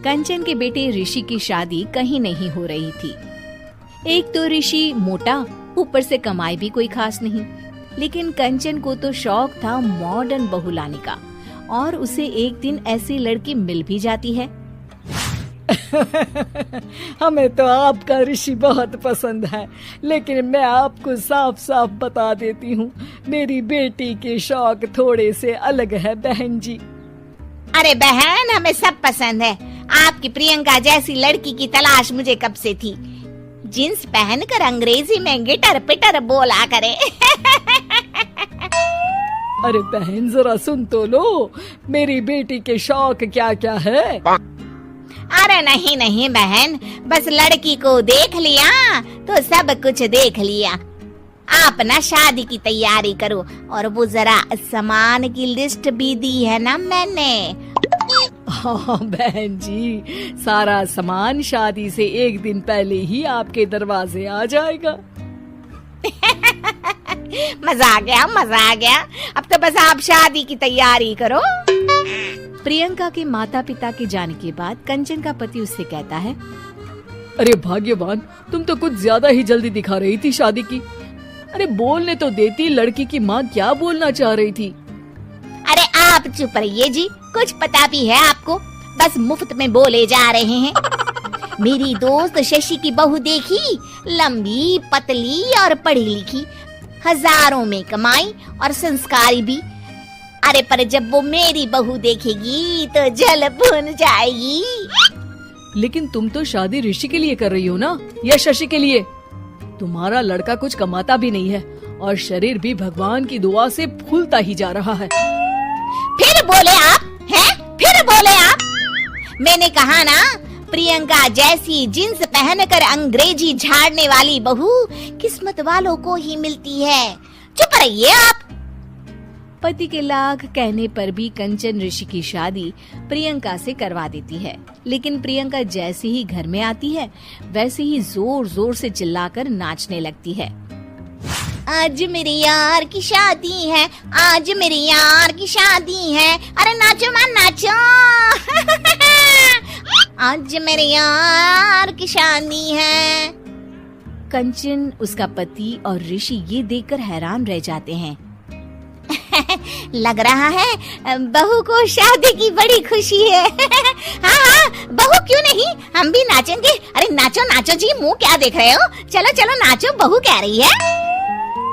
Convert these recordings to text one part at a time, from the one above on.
कंचन के बेटे ऋषि की शादी कहीं नहीं हो रही थी। एक तो ऋषि मोटा, ऊपर से कमाई भी कोई खास नहीं, लेकिन कंचन को तो शौक था मॉडर्न बहू लाने का, और उसे एक दिन ऐसी लड़की मिल भी जाती है। हमें तो आपका ऋषि बहुत पसंद है, लेकिन मैं आपको साफ साफ बता देती हूँ, मेरी बेटी के शौक थोड़े से अलग है बहन जी। अरे बहन, हमें सब पसंद है। आपकी प्रियंका जैसी लड़की की तलाश मुझे कब से थी। जींस पहनकर अंग्रेजी में गिटर पिटर बोला करे। अरे बहन, जरा सुन तो लो, मेरी बेटी के शौक क्या क्या है। अरे नहीं नहीं बहन, बस लड़की को देख लिया तो सब कुछ देख लिया। आप ना शादी की तैयारी करो, और वो जरा सामान की लिस्ट भी दी है ना मैंने। हाँ बहन जी, सारा सामान शादी से एक दिन पहले ही आपके दरवाजे आ जाएगा। मजा आ गया। अब तो बस आप शादी की तैयारी करो। प्रियंका के माता पिता के जाने के बाद कंचन का पति उससे कहता है, अरे भाग्यवान, तुम तो कुछ ज्यादा ही जल्दी दिखा रही थी शादी की। अरे बोलने तो देती, लड़की की माँ क्या बोलना चाह रही थी। अरे आप चुप रहिए जी, कुछ पता भी है आपको, बस मुफ्त में बोले जा रहे हैं। मेरी दोस्त शशि की बहू देखी, लंबी पतली और पढ़ी लिखी, हजारों में कमाई और संस्कारी भी। अरे पर जब वो मेरी बहू देखेगी तो जल भुन जाएगी। लेकिन तुम तो शादी ऋषि के लिए कर रही हो ना, या शशि के लिए? तुम्हारा लड़का कुछ कमाता भी नहीं है, और शरीर भी भगवान की दुआ से फूलता ही जा रहा है। फिर बोले आप हैं? फिर बोले आप? मैंने कहा ना, प्रियंका जैसी जींस पहनकर अंग्रेजी झाड़ने वाली बहू किस्मत वालों को ही मिलती है। चुप रहिए आप। पति के लाख कहने पर भी कंचन ऋषि की शादी प्रियंका से करवा देती है। लेकिन प्रियंका जैसे ही घर में आती है, वैसे ही जोर जोर से चिल्लाकर नाचने लगती है। आज मेरे यार की शादी है, आज मेरे यार की शादी है, अरे नाचो मां नाचो। आज मेरे यार की शादी है। कंचन, उसका पति और ऋषि ये देखकर हैरान रह जाते हैं। लग रहा है बहू को शादी की बड़ी खुशी है। हाँ, बहू क्यों नहीं, हम भी नाचेंगे। अरे नाचो नाचो जी, मुंह क्या देख रहे हो, चलो चलो नाचो, बहू कह रही है।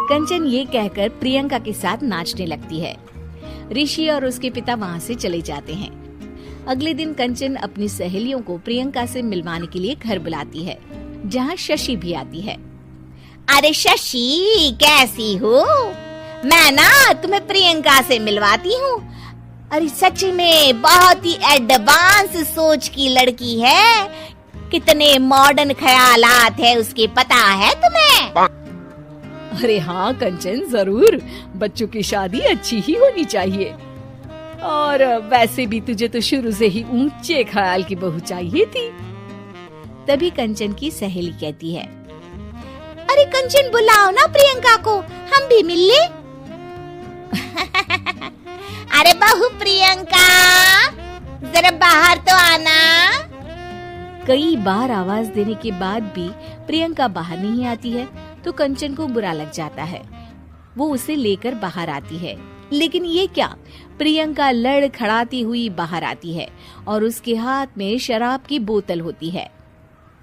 कंचन ये कहकर प्रियंका के साथ नाचने लगती है। ऋषि और उसके पिता वहाँ से चले जाते हैं। अगले दिन कंचन अपनी सहेलियों को प्रियंका से मिलवाने के लिए घर बुलाती है, जहाँ शशि भी आती है। अरे शशि, कैसी हो? मैं ना तुम्हें प्रियंका से मिलवाती हूँ। अरे सच में बहुत ही एडवांस सोच की लड़की है, कितने मॉडर्न ख्यालात है उसके, पता है तुम्हें? अरे हाँ कंचन, जरूर, बच्चों की शादी अच्छी ही होनी चाहिए। और वैसे भी तुझे तो शुरू से ही ऊंचे ख्याल की बहू चाहिए थी। तभी कंचन की सहेली कहती है, अरे कंचन बुलाओ ना प्रियंका को, हम भी मिल ले। अरे बहू प्रियंका, जरा बाहर तो आना। कई बार आवाज देने के बाद भी प्रियंका बाहर नहीं आती है, तो कंचन को बुरा लग जाता है। वो उसे लेकर बाहर आती है, लेकिन ये क्या, प्रियंका लड़खड़ाती हुई बाहर आती है और उसके हाथ में शराब की बोतल होती है।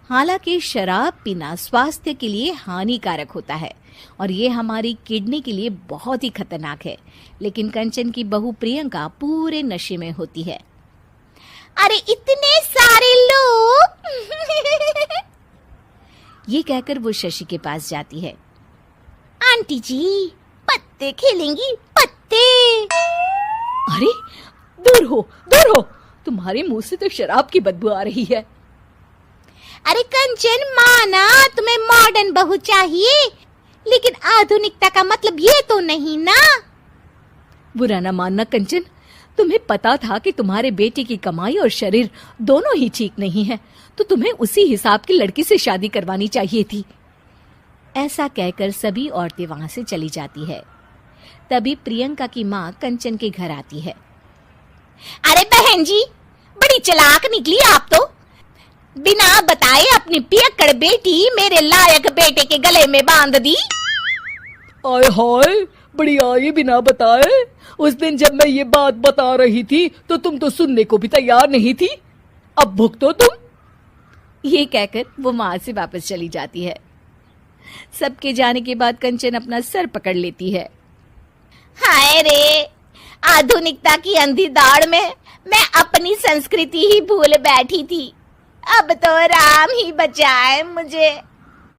हालांकि शराब पीना स्वास्थ्य के लिए हानिकारक होता है और ये हमारी किडनी के लिए बहुत ही खतरनाक है, लेकिन कंचन की बहू प्रियंका पूरे नशे में होती है। अरे इतने सारे लोग। ये कहकर वो शशि के पास जाती है। आंटी जी, पत्ते खेलेंगी, पत्ते। अरे दूर हो, तुम्हारे मुंह से तो शराब की बदबू आ रही है। अरे कंचन, माना तुम्हें मॉडर्न बहू चाहिए, लेकिन आधुनिकता का मतलब ये तो नहीं ना। बुरा ना मानना कंचन, तुम्हें पता था कि तुम्हारे बेटे की कमाई और शरीर दोनों ही ठीक नहीं है, तो तुम्हें उसी हिसाब की लड़की से शादी करवानी चाहिए थी। ऐसा कहकर सभी औरतें वहां से चली जाती है। तभी प्रियंका की माँ कंचन के घर आती है। अरे बहन जी, बड़ी चालाक निकली आप तो। बिना बताए अपनी पियक्कड़ बेटी मेरे लायक बेटे के गले में बांध दी। आय हाय, बड़ी आई बिना बताए। उस दिन जब मैं ये बात बता रही थी तो तुम तो सुनने को भी तैयार नहीं थी। अब भुगतो तुम। ये कहकर वो वहां से वापस चली जाती है। सबके जाने के बाद कंचन अपना सर पकड़ लेती है। हाय रे, आधुनिकता की अंधी दौड़ में मैं अपनी संस्कृति ही भूल बैठी थी। अब तो राम ही बचाए मुझे।